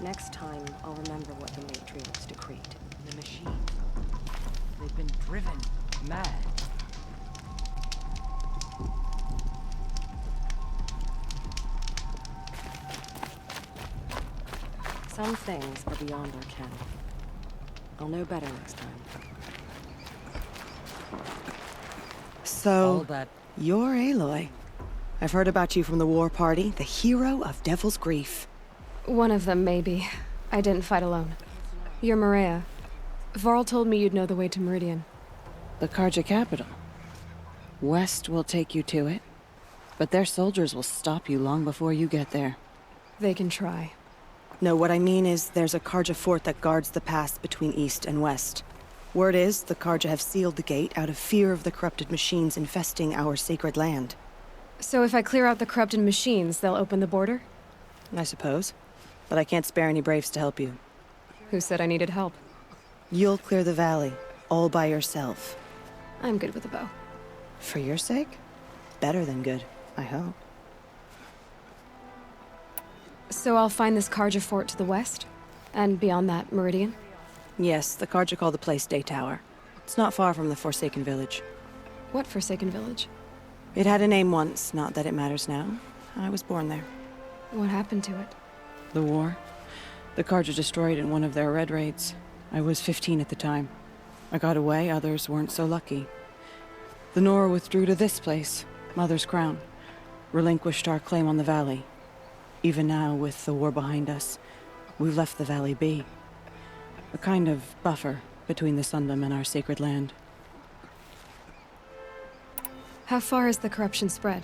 Next time, I'll remember what the Matriarchs decreed. The machines. They've been driven mad. Some things are beyond our ken. I'll know better next time. So, All that you're Aloy. I've heard about you from the war party, the hero of Devil's Grief. One of them, maybe. I didn't fight alone. You're Maria. Varl told me you'd know the way to Meridian. The Carja capital. West will take you to it, but their soldiers will stop you long before you get there. They can try. No, what I mean is there's a Carja fort that guards the pass between East and West. Word is, the Carja have sealed the gate out of fear of the corrupted machines infesting our sacred land. So if I clear out the corrupted machines, they'll open the border? I suppose. But I can't spare any braves to help you. Who said I needed help? You'll clear the valley, all by yourself. I'm good with a bow. For your sake? Better than good, I hope. So I'll find this Carja fort to the west? And beyond that, Meridian? Yes, the Carja call the place Day Tower. It's not far from the Forsaken Village. What Forsaken Village? It had a name once, not that it matters now. I was born there. What happened to it? The war. The Carja destroyed in one of their red raids. I was 15 at the time. I got away, others weren't so lucky. The Nora withdrew to this place, Mother's Crown. Relinquished our claim on the valley. Even now, with the war behind us, we've left the valley be. A kind of buffer between the Sundom and our sacred land. How far has the corruption spread?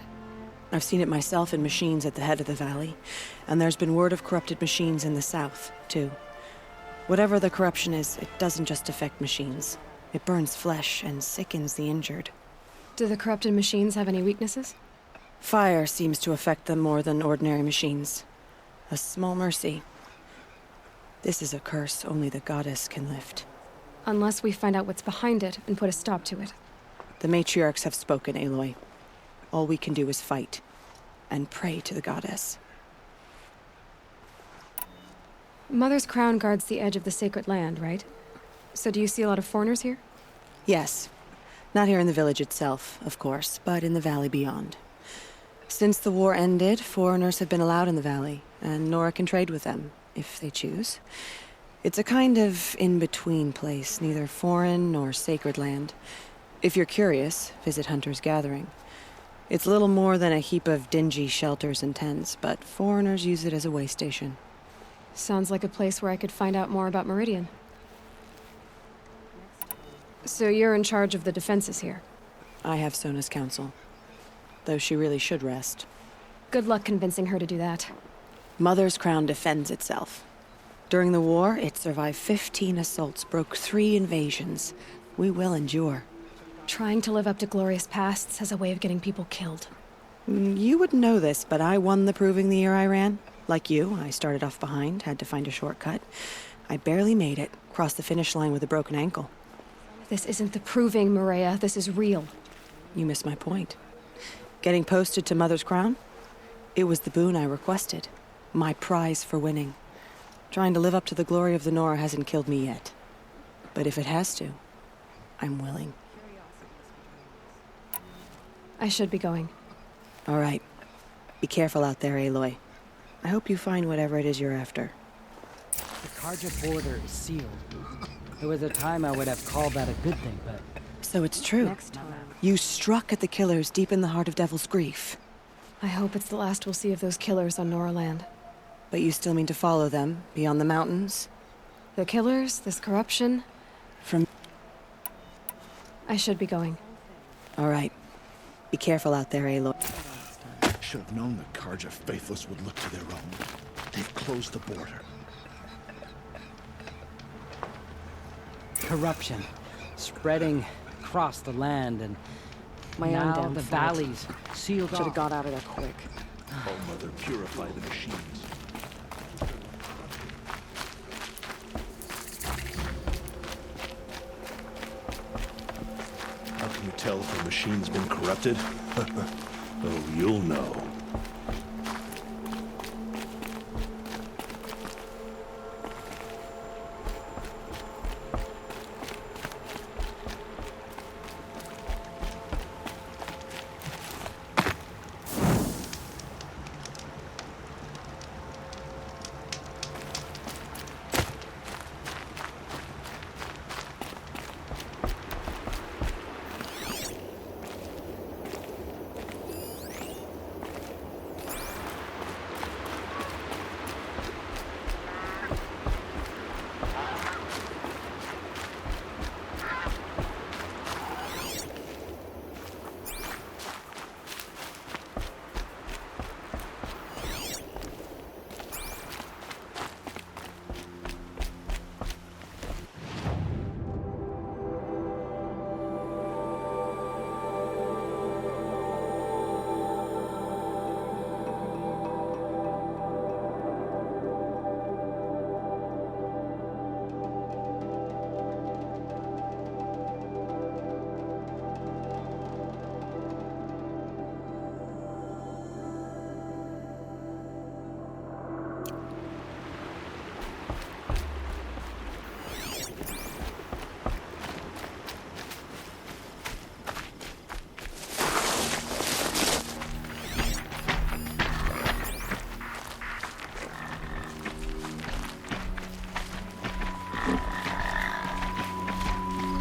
I've seen it myself in machines at the head of the valley, and there's been word of corrupted machines in the south, too. Whatever the corruption is, it doesn't just affect machines. It burns flesh and sickens the injured. Do the corrupted machines have any weaknesses? Fire seems to affect them more than ordinary machines. A small mercy. This is a curse only the goddess can lift. Unless we find out what's behind it and put a stop to it. The matriarchs have spoken, Aloy. All we can do is fight, and pray to the goddess. Mother's Crown guards the edge of the sacred land, right? So do you see a lot of foreigners here? Yes. Not here in the village itself, of course, but in the valley beyond. Since the war ended, foreigners have been allowed in the valley, and Nora can trade with them, if they choose. It's a kind of in-between place, neither foreign nor sacred land. If you're curious, visit Hunter's Gathering. It's little more than a heap of dingy shelters and tents, but foreigners use it as a way station. Sounds like a place where I could find out more about Meridian. So you're in charge of the defenses here? I have Sona's counsel. Though she really should rest. Good luck convincing her to do that. Mother's Crown defends itself. During the war, it survived 15 assaults, broke 3 invasions. We will endure. Trying to live up to glorious pasts has a way of getting people killed. You wouldn't know this, but I won the proving the year I ran. Like you, I started off behind, had to find a shortcut. I barely made it, crossed the finish line with a broken ankle. This isn't the proving, Maria. This is real. You missed my point. Getting posted to Mother's Crown? It was the boon I requested. My prize for winning. Trying to live up to the glory of the Nora hasn't killed me yet. But if it has to, I'm willing. I should be going. All right. Be careful out there, Aloy. I hope you find whatever it is you're after. The Carja border is sealed. There was a time I would have called that a good thing, but So it's true. Next time. You struck at the killers deep in the heart of Devil's Grief. I hope it's the last we'll see of those killers on Nora land. But you still mean to follow them, beyond the mountains? The killers, this corruption. From... I should be going. All right. Be careful out there, Aloy. Should have known the Carja faithless would look to their own. They've closed the border. corruption spreading across the land, and My own now damn the fault. valleys sealed Should have off. got out of there quick. Oh, Mother, purify the machines. How can you tell if a machine's been corrupted? Oh, you'll know.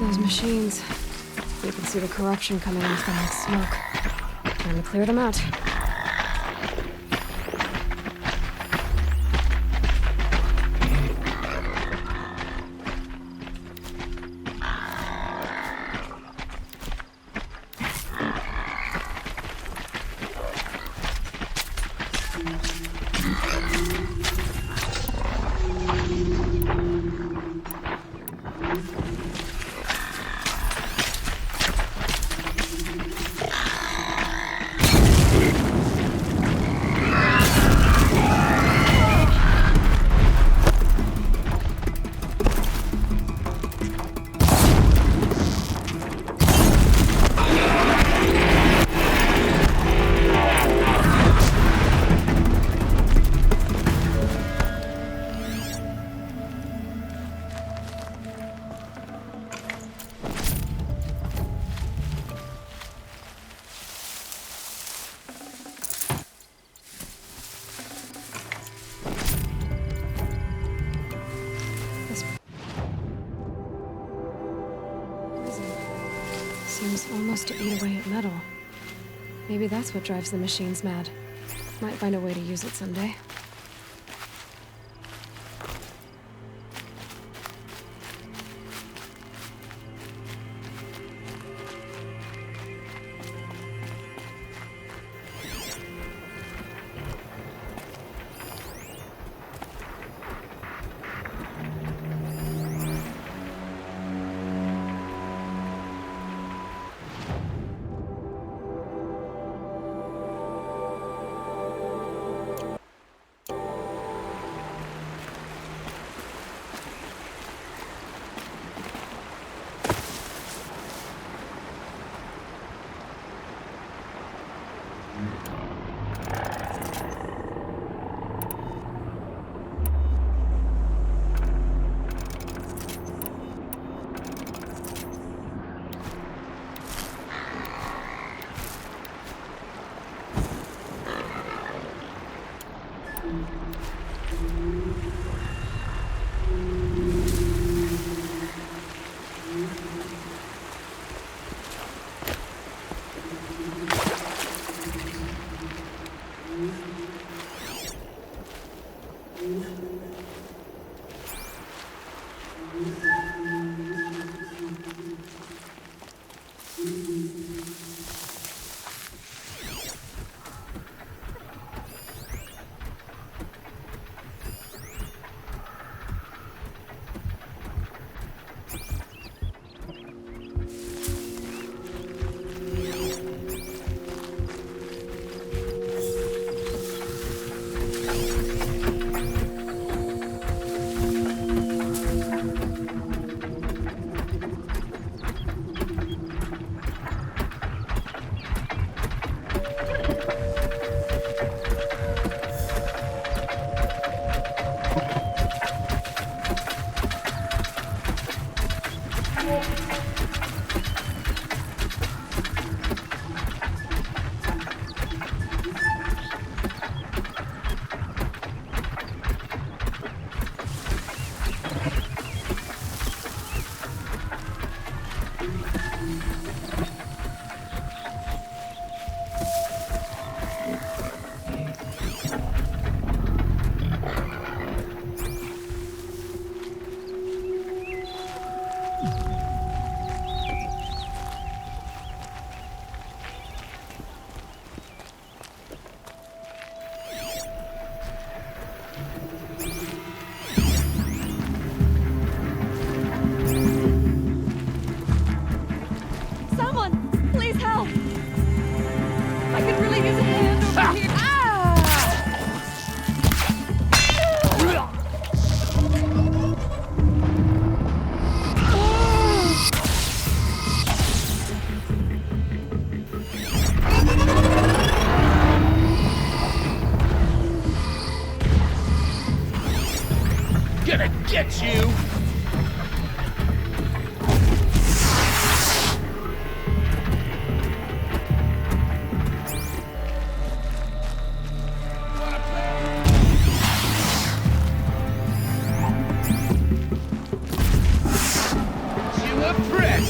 Those machines. You can see the corruption coming off them like smoke. Time to clear them out. Seems almost to eat away at metal. Maybe that's what drives the machines mad. Might find a way to use it someday. Get you! You a prick!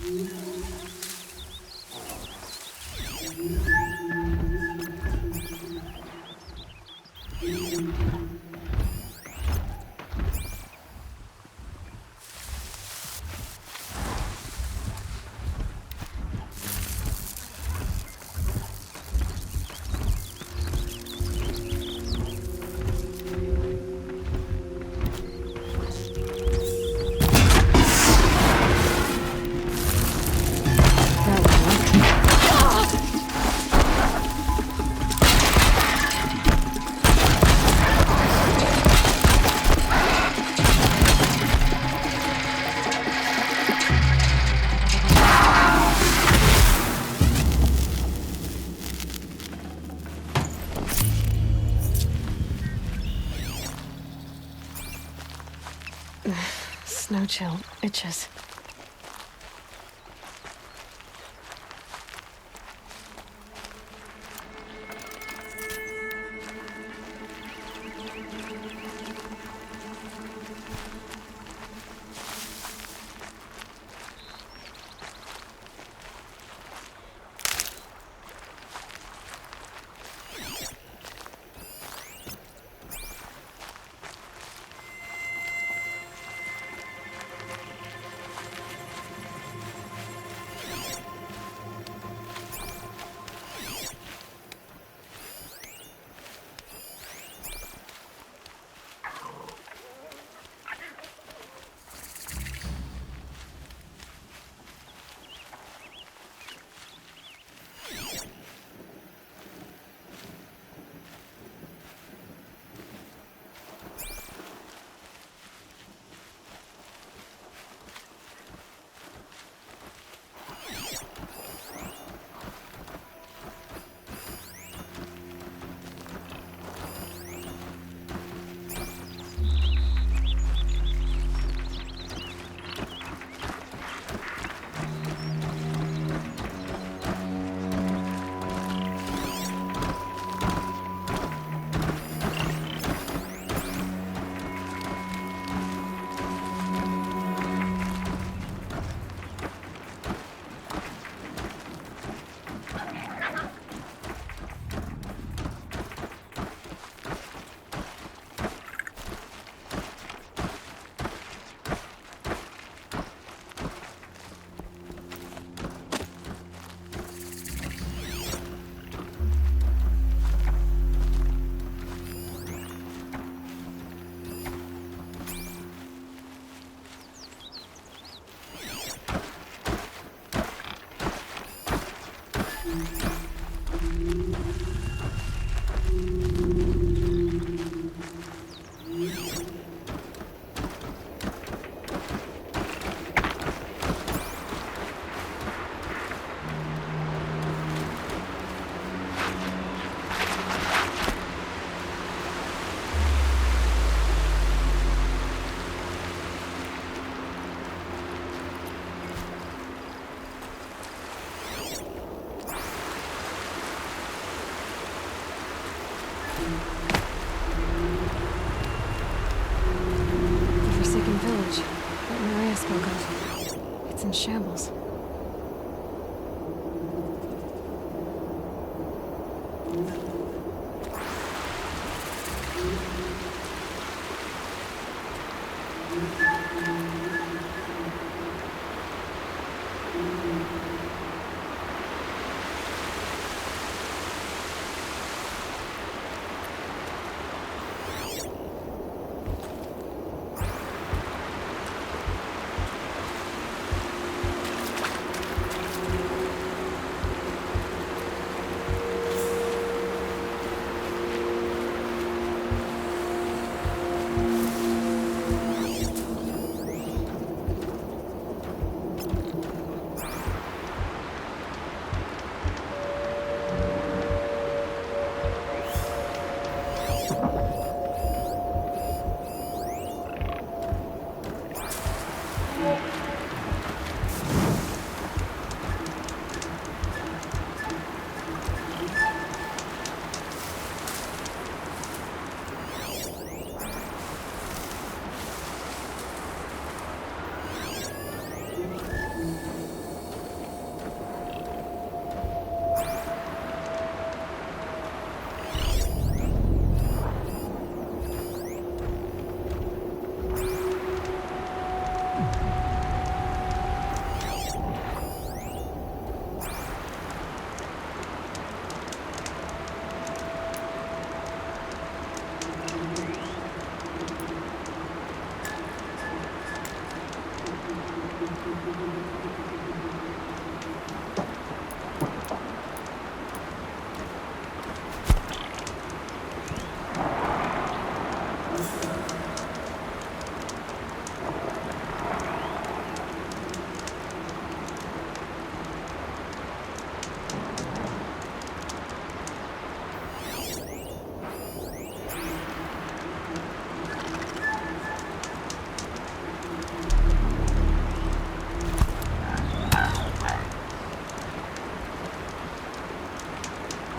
That was lucky. Snow chill itches.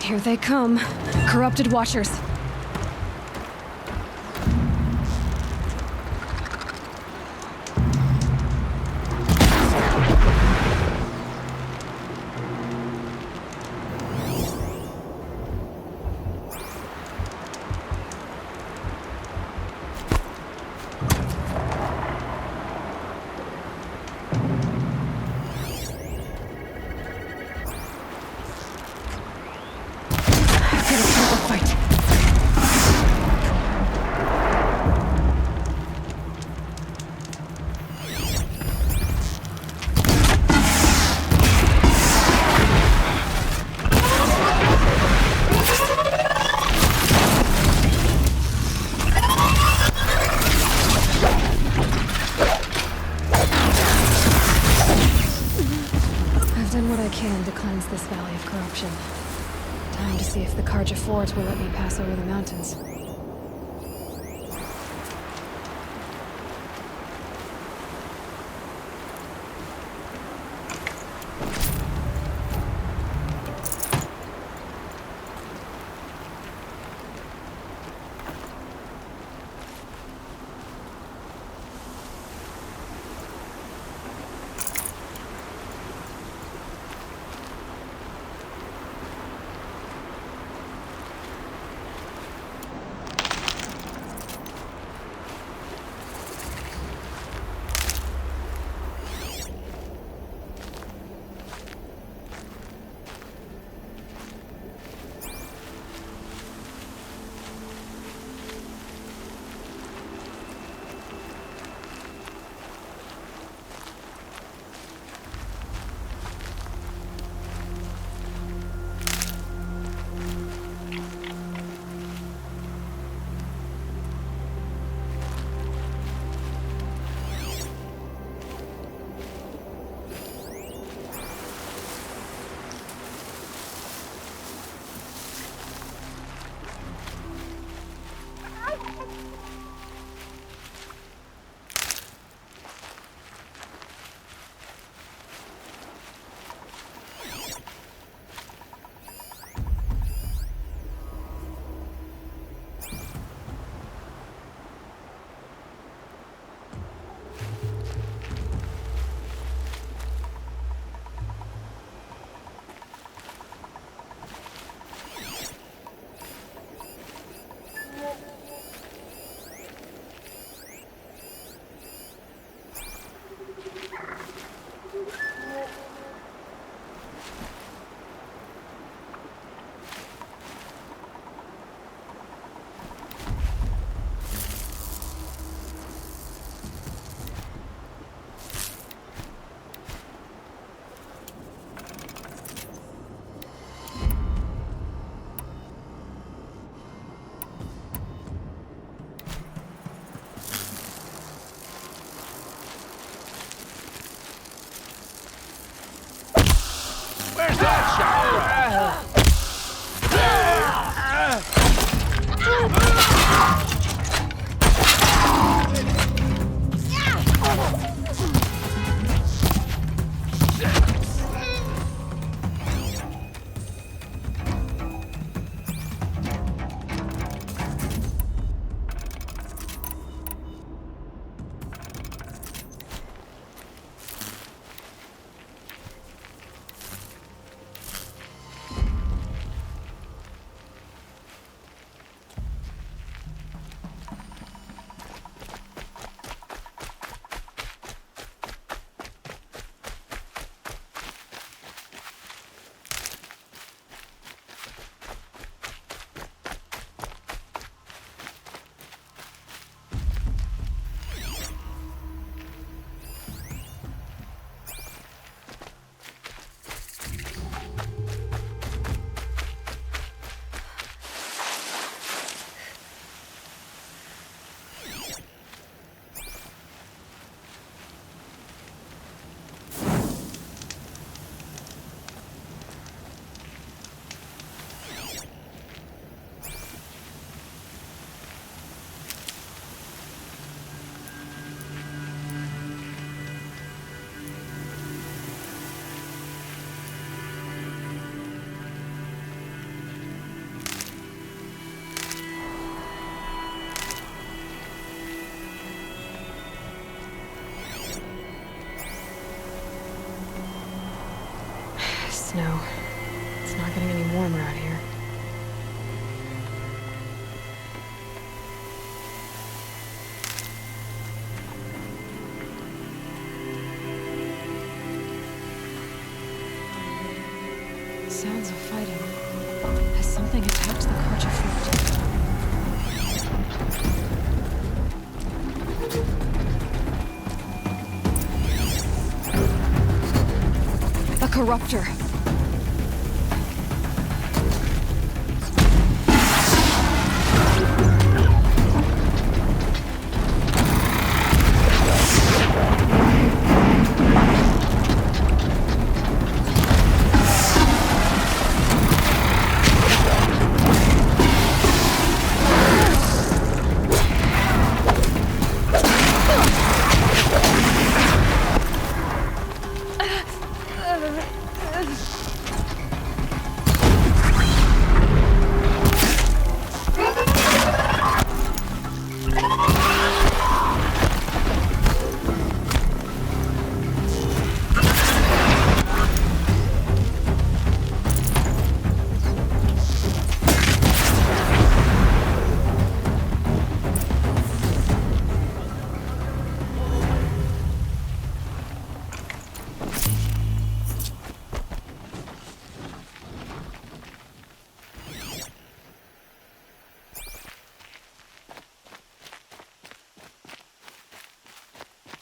Here they come. Corrupted Watchers. I've done what I can to cleanse this valley of corruption. Time to see if the Karja Forge will let me pass over the mountains. snow. It's not getting any warmer out here. Sounds of fighting. Has something attacked the Karja fort? A corruptor.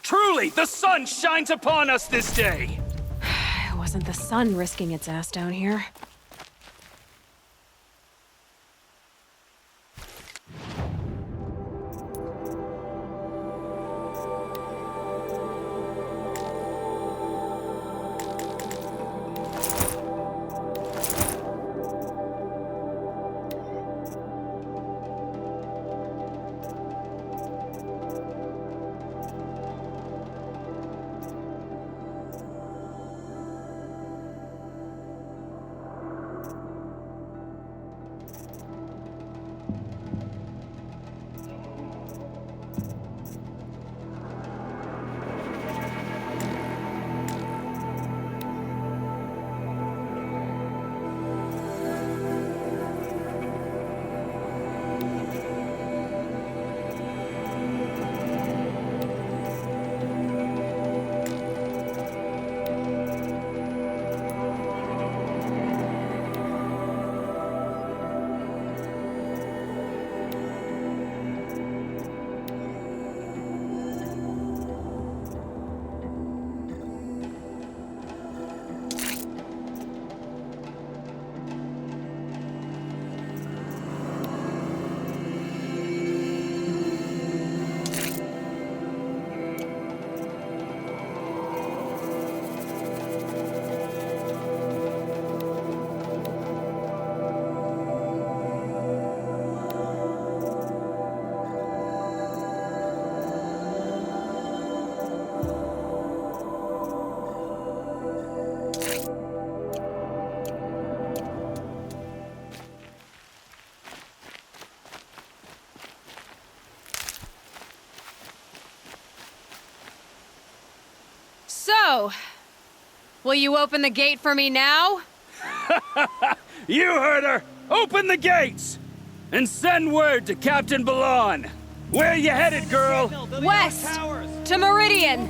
Truly, the sun shines upon us this day! It wasn't the sun risking its ass down here. So, will you open the gate for me now? You heard her! Open the gates! And send word to Captain Balan! Where you headed, girl? West! To Meridian!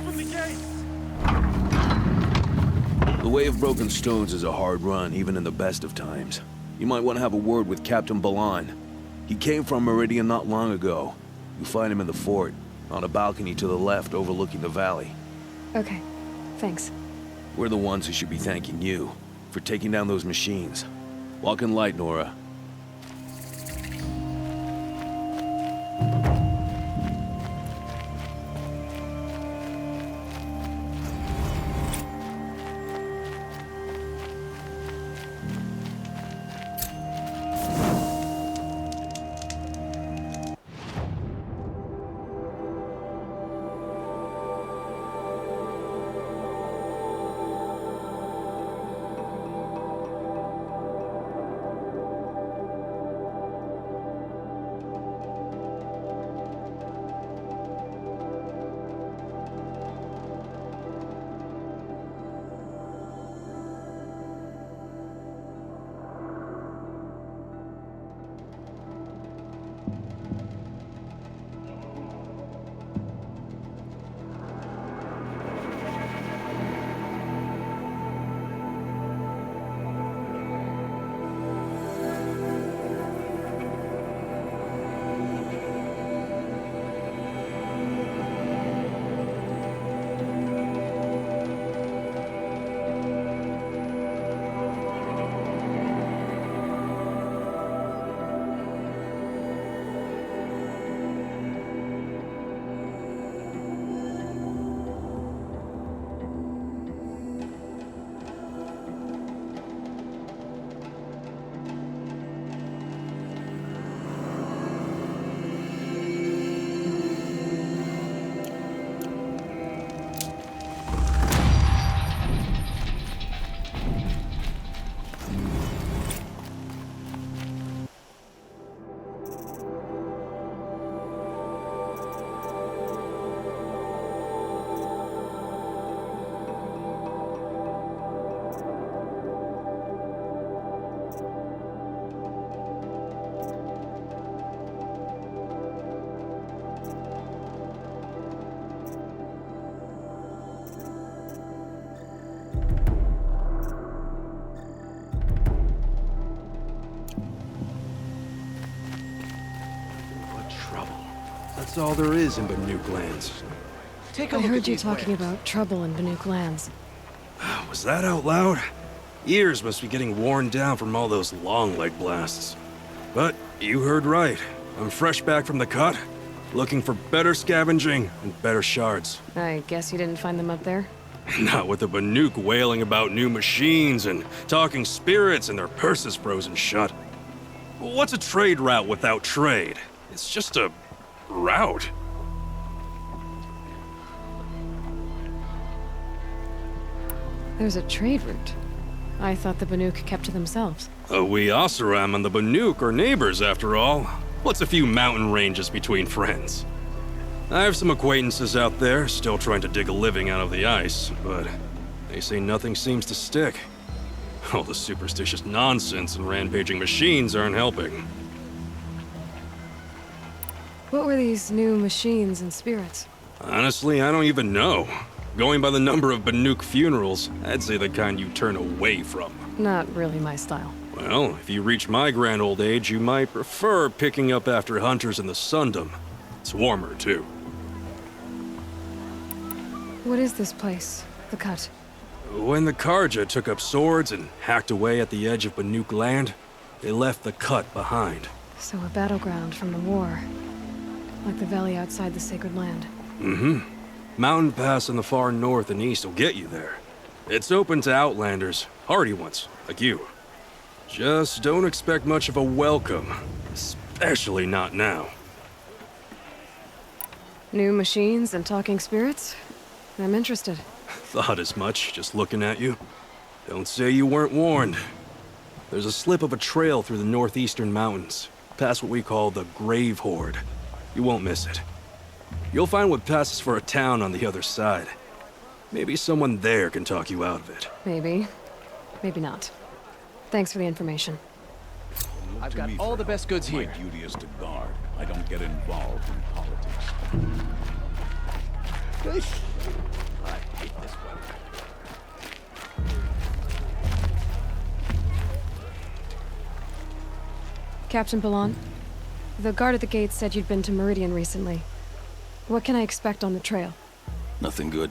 The Way of Broken Stones is a hard run, even in the best of times. You might want to have a word with Captain Balan. He came from Meridian not long ago. You'll find him in the fort, on a balcony to the left overlooking the valley. Okay, thanks. We're the ones who should be thanking you for taking down those machines. Walk in light, Nora. That's all there is in Banuk lands. Take a I look heard at you these talking wares. about trouble in Banuk lands. Was that out loud? Ears must be getting worn down from all those long leg blasts. But you heard right. I'm fresh back from the cut, looking for better scavenging and better shards. I guess you didn't find them up there? Not with the Banuk wailing about new machines and talking spirits and their purses frozen shut. What's a trade route without trade? It's just a route. There's a trade route. I thought the Banuk kept to themselves. We Oseram and the Banuk are neighbors, after all. What's a few mountain ranges between friends? I have some acquaintances out there, still trying to dig a living out of the ice, but they say nothing seems to stick. All the superstitious nonsense and rampaging machines aren't helping. What were these new machines and spirits? Honestly, I don't even know. Going by the number of Banuk funerals, I'd say the kind you turn away from. Not really my style. Well, if you reach my grand old age, you might prefer picking up after hunters in the Sundom. It's warmer, too. What is this place? The Cut? When the Karja took up swords and hacked away at the edge of Banuk land, they left the Cut behind. So a battleground from the war. Like the valley outside the Sacred Land. Mm-hmm. Mountain Pass in the far north and east will get you there. It's open to outlanders, hardy ones, like you. Just don't expect much of a welcome, especially not now. New machines and talking spirits? I'm interested. Thought as much, just looking at you. Don't say you weren't warned. There's a slip of a trail through the northeastern mountains, past what we call the Grave Horde. You won't miss it. You'll find what passes for a town on the other side. Maybe someone there can talk you out of it. Maybe. Maybe not. Thanks for the information. I've got all the best goods My here. duty is to guard. I don't get involved in politics. I hate this weather. Captain Balan, the guard at the gate said you'd been to Meridian recently. What can I expect on the trail? Nothing good.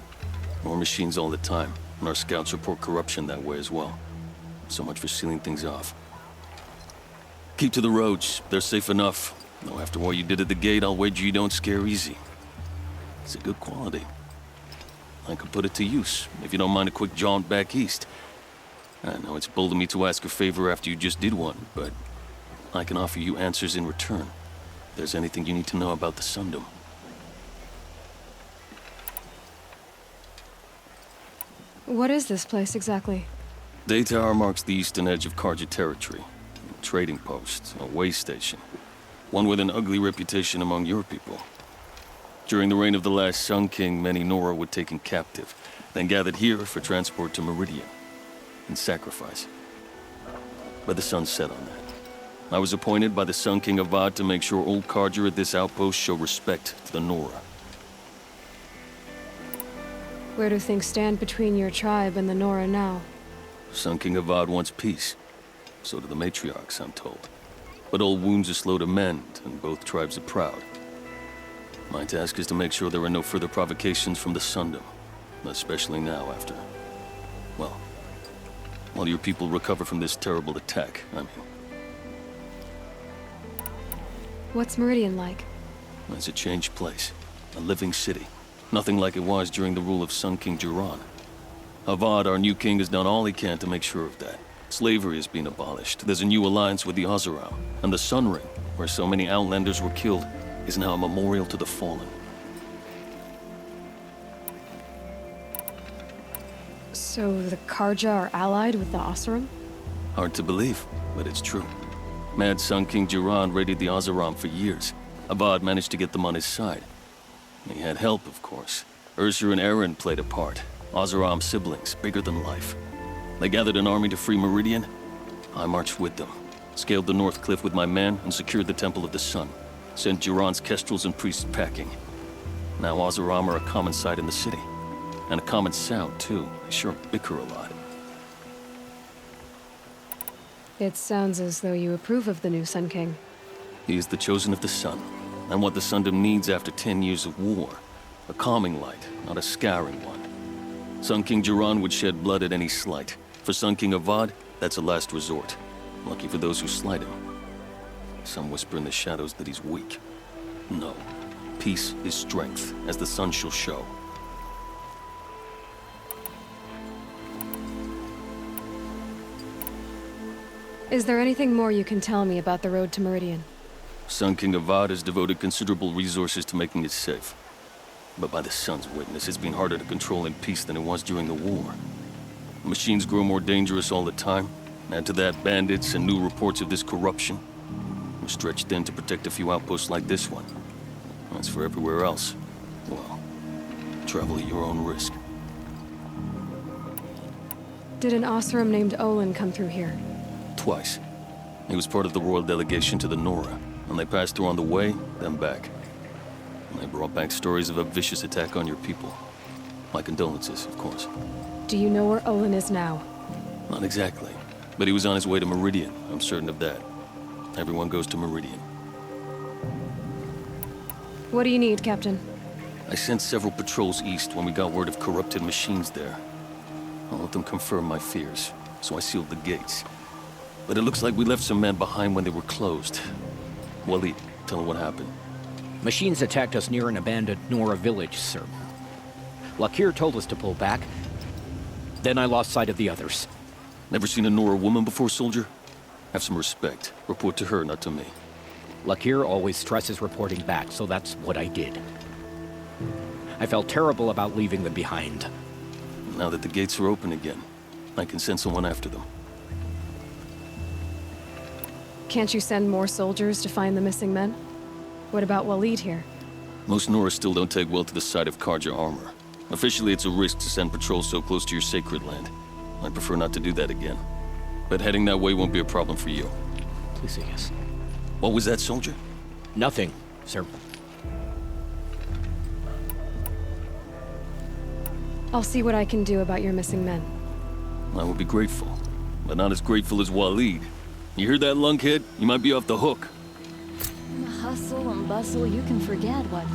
More machines all the time, and our scouts report corruption that way as well. So much for sealing things off. Keep to the roads. They're safe enough. Though after what you did at the gate, I'll wager you don't scare easy. It's a good quality. I could put it to use, if you don't mind a quick jaunt back east. I know it's bold of me to ask a favor after you just did one, but I can offer you answers in return. If there's anything you need to know about the Sundom. What is this place exactly? Daytower marks the eastern edge of Karja territory. A trading post, a way station. One with an ugly reputation among your people. During the reign of the last Sun King, many Nora were taken captive, then gathered here for transport to Meridian, and sacrifice. But the sun set on that. I was appointed by the Sun King Avad to make sure old Karja at this outpost show respect to the Nora. Where do things stand between your tribe and the Nora now? Sun King Avad wants peace. So do the matriarchs, I'm told. But old wounds are slow to mend, and both tribes are proud. My task is to make sure there are no further provocations from the Sundom. Especially now after... well, while your people recover from this terrible attack, I mean. What's Meridian like? It's a changed place. A living city. Nothing like it was during the rule of Sun King Jiran. Avad, our new king, has done all he can to make sure of that. Slavery has been abolished. There's a new alliance with the Oseram. And the Sun Ring, where so many Outlanders were killed, is now a memorial to the fallen. So the Karja are allied with the Oseram? Hard to believe, but it's true. Mad Sun King Jiran raided the Oseram for years. Avad managed to get them on his side. He had help, of course. Ursur and Eren played a part. Oseram siblings, bigger than life. They gathered an army to free Meridian. I marched with them. Scaled the North Cliff with my men and secured the Temple of the Sun. Sent Jiran's kestrels and priests packing. Now Oseram are a common sight in the city. And a common sound, too. They sure bicker a lot. It sounds as though you approve of the new Sun King. He is the chosen of the Sun. and what the Sundom needs after 10 years of war. A calming light, not a scouring one. Sun King Jiran would shed blood at any slight. For Sun King Avad, that's a last resort. Lucky for those who slight him. Some whisper in the shadows that he's weak. No. Peace is strength, as the sun shall show. Is there anything more you can tell me about the road to Meridian? Sun King Avad has devoted considerable resources to making it safe. But by the sun's witness, it's been harder to control in peace than it was during the war. The machines grow more dangerous all the time. Add to that bandits and new reports of this corruption. We're stretched thin to protect a few outposts like this one. As for everywhere else, well, travel at your own risk. Did an Oseram named Olin come through here? Twice. He was part of the royal delegation to the Nora, and they passed through on the way, then back. And they brought back stories of a vicious attack on your people. My condolences, of course. Do you know where Olin is now? Not exactly, but he was on his way to Meridian, I'm certain of that. Everyone goes to Meridian. What do you need, Captain? I sent several patrols east when we got word of corrupted machines there. I'll let them confirm my fears, so I sealed the gates. But it looks like we left some men behind when they were closed. Waleed, tell them what happened. Machines attacked us near an abandoned Nora village, sir. Lakir told us to pull back. Then I lost sight of the others. Never seen a Nora woman before, soldier? Have some respect. Report to her, not to me. Lakir always stresses reporting back, so that's what I did. I felt terrible about leaving them behind. Now that the gates are open again, I can send someone after them. Can't you send more soldiers to find the missing men? What about Waleed here? Most Nora still don't take well to the sight of Karja armor. Officially, it's a risk to send patrols so close to your sacred land. I'd prefer not to do that again. But heading that way won't be a problem for you. Please say yes. What was that, soldier? Nothing, sir. I'll see what I can do about your missing men. I would be grateful, but not as grateful as Waleed. You hear that, lunkhead? You might be off the hook. In the hustle and bustle, you can forget what...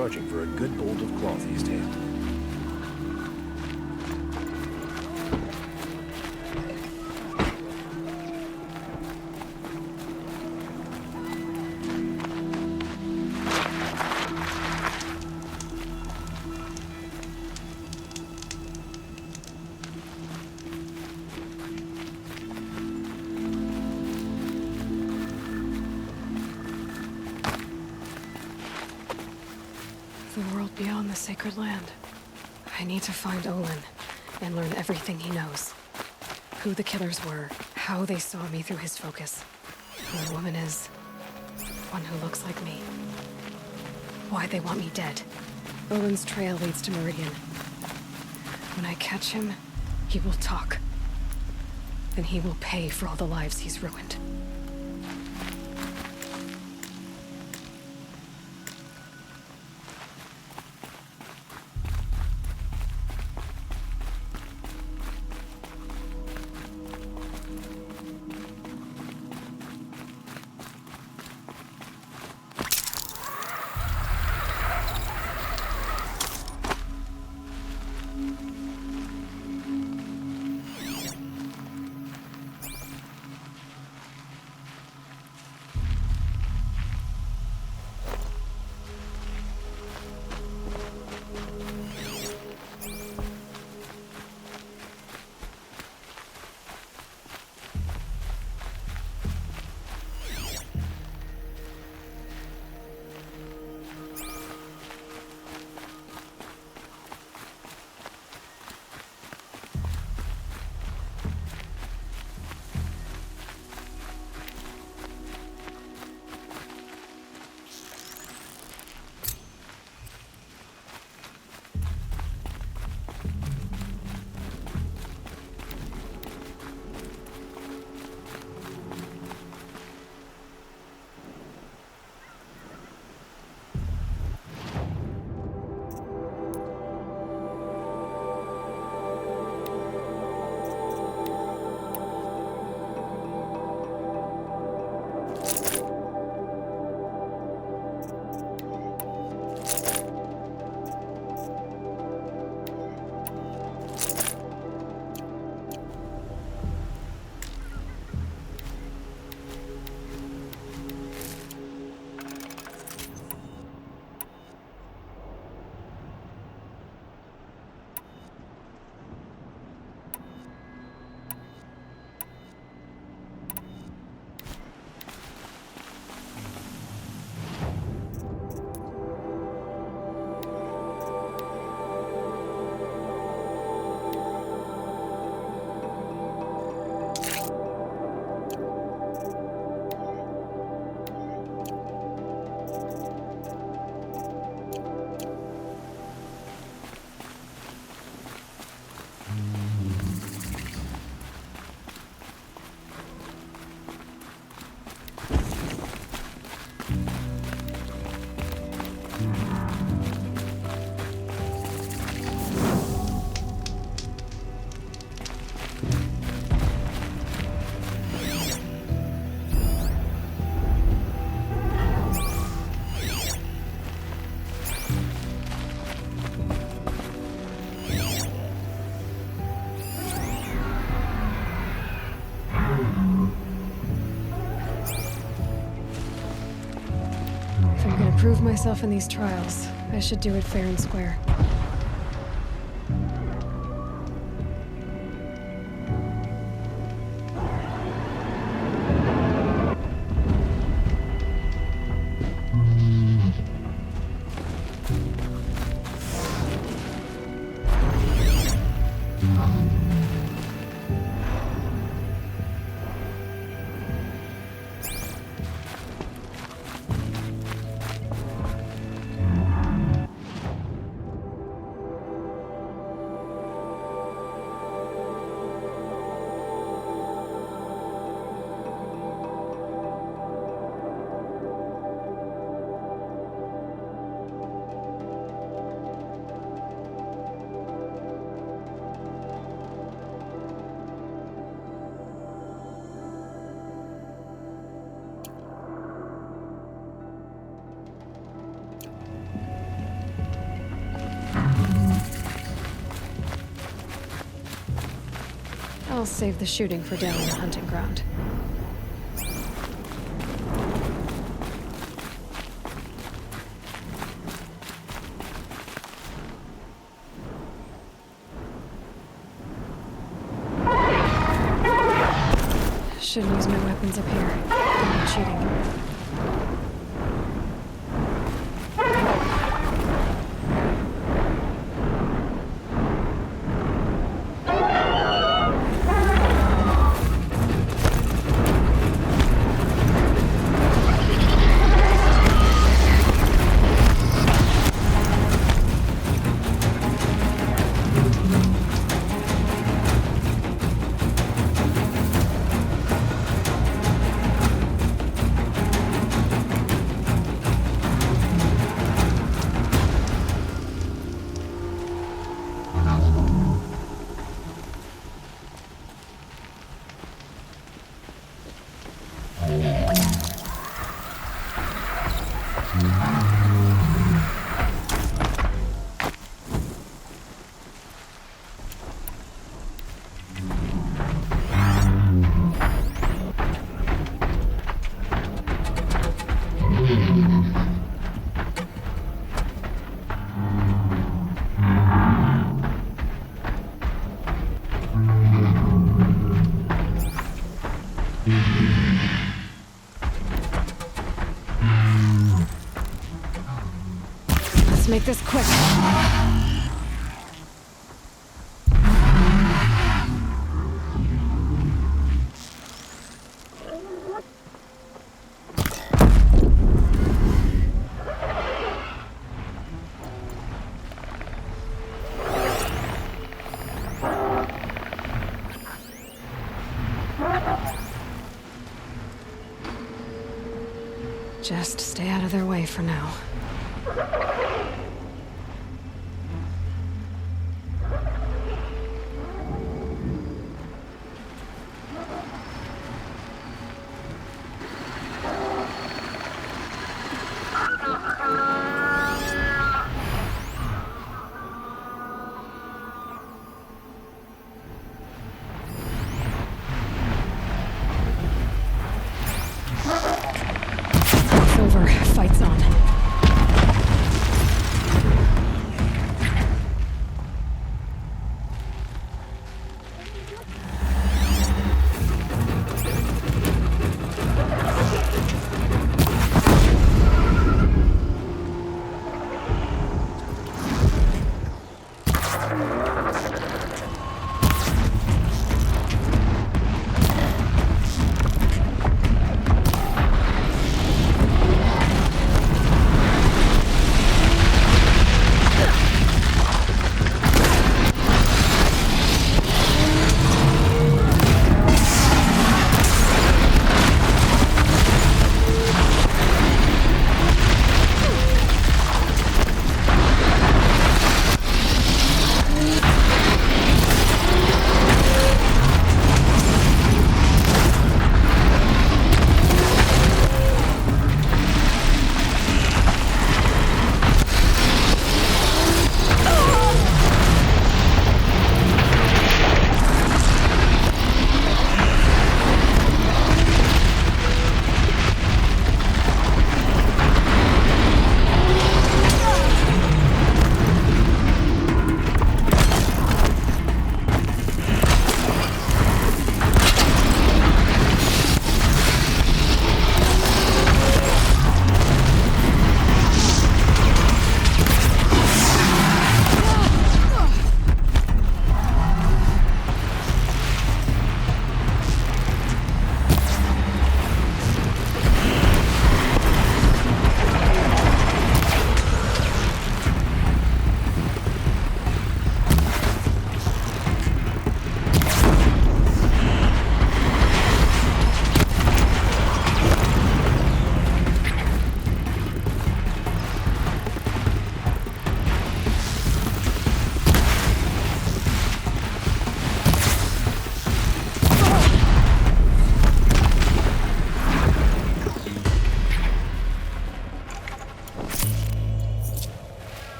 charging for a good bolt of cloth he's tanned. The world beyond the sacred land. I need to find Olin and learn everything he knows. Who the killers were, how they saw me through his focus, who the woman is, one who looks like me. Why they want me dead. Olin's trail leads to Meridian. When I catch him, he will talk. And he will pay for all the lives he's ruined. Prove myself in these trials. I should do it fair and square. I'll save the shooting for down on the hunting ground. Shouldn't use my weapons up here. I'm not cheating. Let's make this quick. Just stay out of their way for now. Over. Fight's on.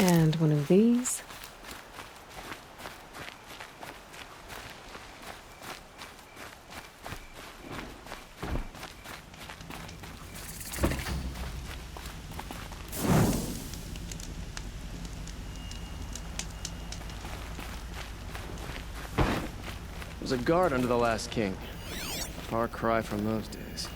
And one of these. Was a guard under the last king. Far cry from those days.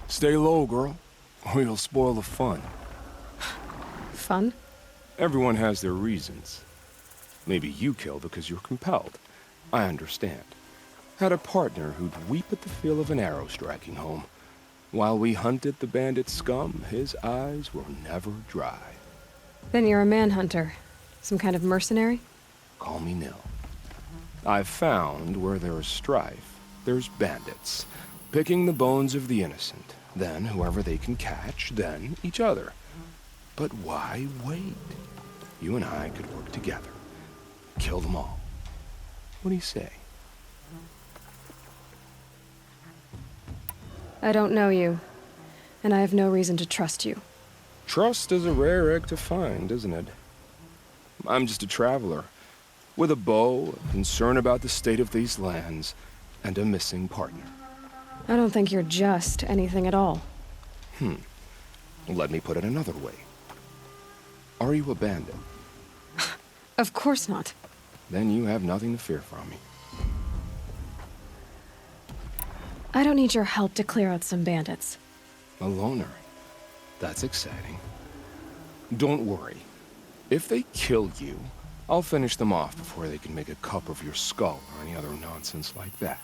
Stay low, girl, or you'll spoil the fun. Fun? Everyone has their reasons. Maybe you kill because you're compelled. I understand. Had a partner who'd weep at the feel of an arrow striking home. While we hunted the bandit scum, his eyes were never dry. Then you're a manhunter. Some kind of mercenary? Call me Nil. I've found where there is strife, there's bandits, picking the bones of the innocent. Then whoever they can catch, then each other. But why wait? You and I could work together. Kill them all. What do you say? I don't know you, and I have no reason to trust you. Trust is a rare egg to find, isn't it? I'm just a traveler, with a bow, a concern about the state of these lands, and a missing partner. I don't think you're just anything at all. Let me put it another way. Are you a bandit? Of course not. Then you have nothing to fear from me. I don't need your help to clear out some bandits. A loner. That's exciting. Don't worry. If they kill you, I'll finish them off before they can make a cup of your skull or any other nonsense like that.